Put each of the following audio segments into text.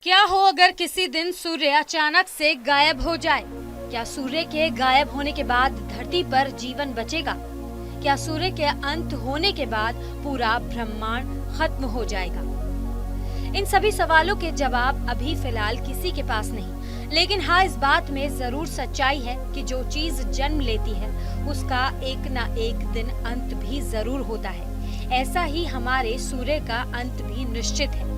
क्या हो अगर किसी दिन सूर्य अचानक से गायब हो जाए? क्या सूर्य के गायब होने के बाद धरती पर जीवन बचेगा? क्या सूर्य के अंत होने के बाद पूरा ब्रह्मांड खत्म हो जाएगा? इन सभी सवालों के जवाब अभी फिलहाल किसी के पास नहीं, लेकिन हाँ, इस बात में जरूर सच्चाई है कि जो चीज जन्म लेती है उसका एक ना एक दिन अंत भी जरूर होता है। ऐसा ही हमारे सूर्य का अंत भी निश्चित है।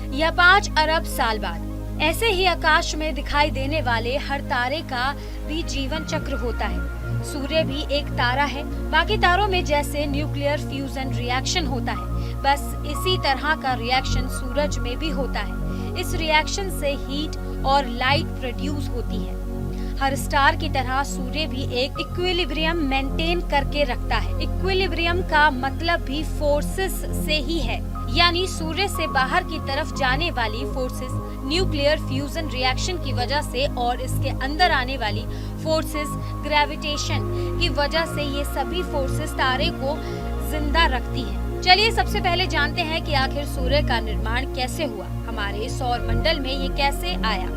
यह 5 अरब साल बाद। ऐसे ही आकाश में दिखाई देने वाले हर तारे का भी जीवन चक्र होता है। सूर्य भी एक तारा है। बाकी तारों में जैसे न्यूक्लियर फ्यूजन रिएक्शन होता है, बस इसी तरह का रिएक्शन सूरज में भी होता है। इस रिएक्शन से हीट और लाइट प्रोड्यूस होती है। हर स्टार की तरह सूर्य भी एक इक्विलिब्रियम मेंटेन करके रखता है। इक्विलिब्रियम का मतलब भी फोर्सेस से ही है, यानी सूर्य से बाहर की तरफ जाने वाली फोर्सेस न्यूक्लियर फ्यूजन रिएक्शन की वजह से और इसके अंदर आने वाली फोर्सेस ग्रेविटेशन की वजह से ये सभी फोर्सेस तारे को जिंदा रखती है। चलिए सबसे पहले जानते हैं कि आखिर सूर्य का निर्माण कैसे हुआ, हमारे सौर मंडल में ये कैसे आया।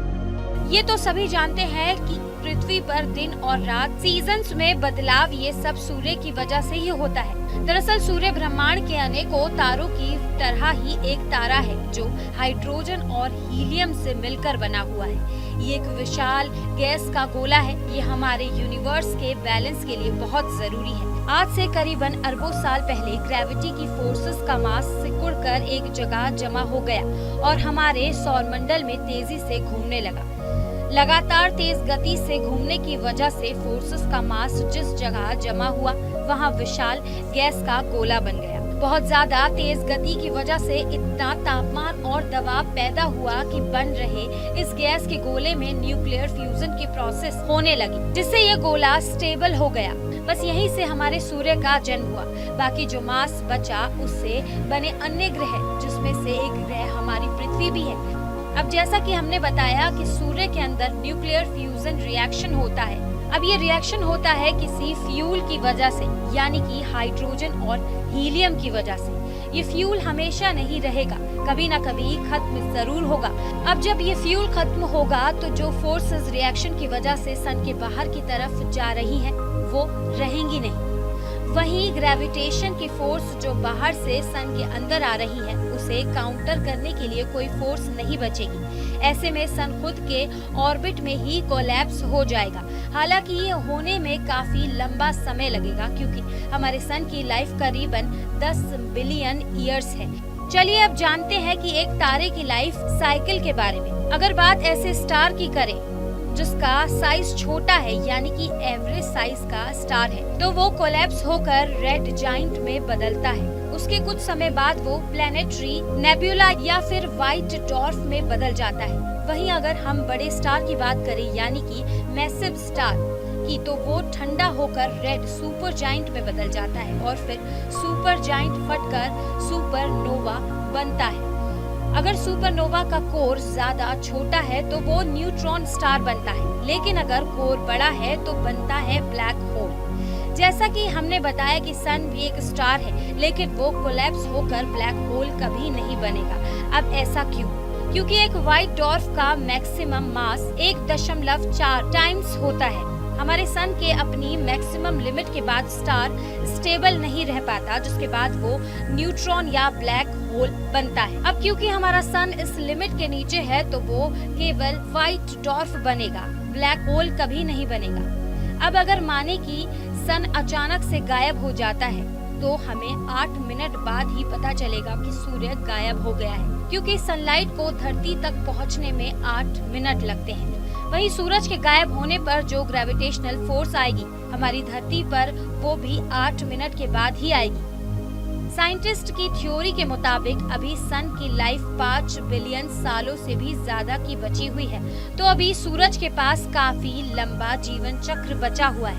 ये तो सभी जानते हैं कि पृथ्वी पर दिन और रात सीजन्स में बदलाव ये सब सूर्य की वजह से ही होता है। दरअसल सूर्य ब्रह्मांड के अनेकों तारों की तरह ही एक तारा है जो हाइड्रोजन और हीलियम से मिलकर बना हुआ है। ये एक विशाल गैस का गोला है। ये हमारे यूनिवर्स के बैलेंस के लिए बहुत जरूरी है। आज से करीबन अरबों साल पहले ग्रेविटी की फोर्सेस का मास सिकुड़कर एक जगह जमा हो गया और हमारे सौर मंडल में तेजी से घूमने लगा। लगातार तेज गति से घूमने की वजह से फोर्सेस का मास जिस जगह जमा हुआ वहां विशाल गैस का गोला बन गया। बहुत ज्यादा तेज गति की वजह से इतना तापमान और दबाव पैदा हुआ कि बन रहे इस गैस के गोले में न्यूक्लियर फ्यूजन की प्रोसेस होने लगी, जिससे ये गोला स्टेबल हो गया। बस यहीं से हमारे सूर्य का जन्म हुआ। बाकी जो मास बचा उससे बने अन्य ग्रह, जिसमें से एक ग्रह हमारी पृथ्वी भी है। अब जैसा कि हमने बताया कि सूर्य के अंदर न्यूक्लियर फ्यूजन रिएक्शन होता है। अब ये रिएक्शन होता है किसी फ्यूल की वजह से, यानी कि हाइड्रोजन और हीलियम की वजह से। ये फ्यूल हमेशा नहीं रहेगा, कभी न कभी खत्म जरूर होगा। अब जब ये फ्यूल खत्म होगा तो जो फोर्सेस रिएक्शन की वजह से सन के बाहर की तरफ जा रही हैं, वो रहेंगी नहीं। वहीं ग्रेविटेशन की फोर्स जो बाहर से सन के अंदर आ रही है, उसे काउंटर करने के लिए कोई फोर्स नहीं बचेगी। ऐसे में सन खुद के ऑर्बिट में ही कोलैप्स हो जाएगा। हालांकि ये होने में काफी लंबा समय लगेगा, क्योंकि हमारे सन की लाइफ करीबन 10 बिलियन ईयर्स है। चलिए अब जानते हैं कि एक तारे की लाइफ साइकिल के बारे में। अगर बात ऐसे स्टार की करें जिसका साइज छोटा है, यानी कि एवरेज साइज का स्टार है, तो वो कोलैप्स होकर रेड जाइंट में बदलता है। उसके कुछ समय बाद वो प्लैनेटरी नेबुला या फिर व्हाइट डॉर्फ में बदल जाता है। वहीं अगर हम बड़े स्टार की बात करें, यानी कि मैसिव स्टार की, तो वो ठंडा होकर रेड सुपर जाइंट में बदल जाता है और फिर सुपर जाइंट फटकर सुपरनोवा बनता है। अगर सुपरनोवा का कोर ज्यादा छोटा है तो वो न्यूट्रॉन स्टार बनता है, लेकिन अगर कोर बड़ा है तो बनता है ब्लैक होल। जैसा कि हमने बताया कि सन भी एक स्टार है, लेकिन वो कोलैप्स होकर ब्लैक होल कभी नहीं बनेगा। अब ऐसा क्यों? क्योंकि एक व्हाइट डॉर्फ का मैक्सिमम मास 1.4 टाइम्स होता है। हमारे सन के अपनी मैक्सिमम लिमिट के बाद स्टार स्टेबल नहीं रह पाता, जिसके बाद वो न्यूट्रॉन या ब्लैक होल बनता है। अब क्योंकि हमारा सन इस लिमिट के नीचे है तो वो केवल व्हाइट डॉर्फ बनेगा, ब्लैक होल कभी नहीं बनेगा। अब अगर माने कि सन अचानक से गायब हो जाता है तो हमें 8 मिनट बाद ही पता चलेगा कि सूर्य गायब हो गया है, क्योंकि सनलाइट को धरती तक पहुंचने में 8 मिनट लगते हैं। वहीं सूरज के गायब होने पर जो ग्रेविटेशनल फोर्स आएगी हमारी धरती पर, वो भी 8 मिनट के बाद ही आएगी। साइंटिस्ट की थ्योरी के मुताबिक अभी सन की लाइफ 5 बिलियन सालों से भी ज्यादा की बची हुई है, तो अभी सूरज के पास काफी लंबा जीवन चक्र बचा हुआ है।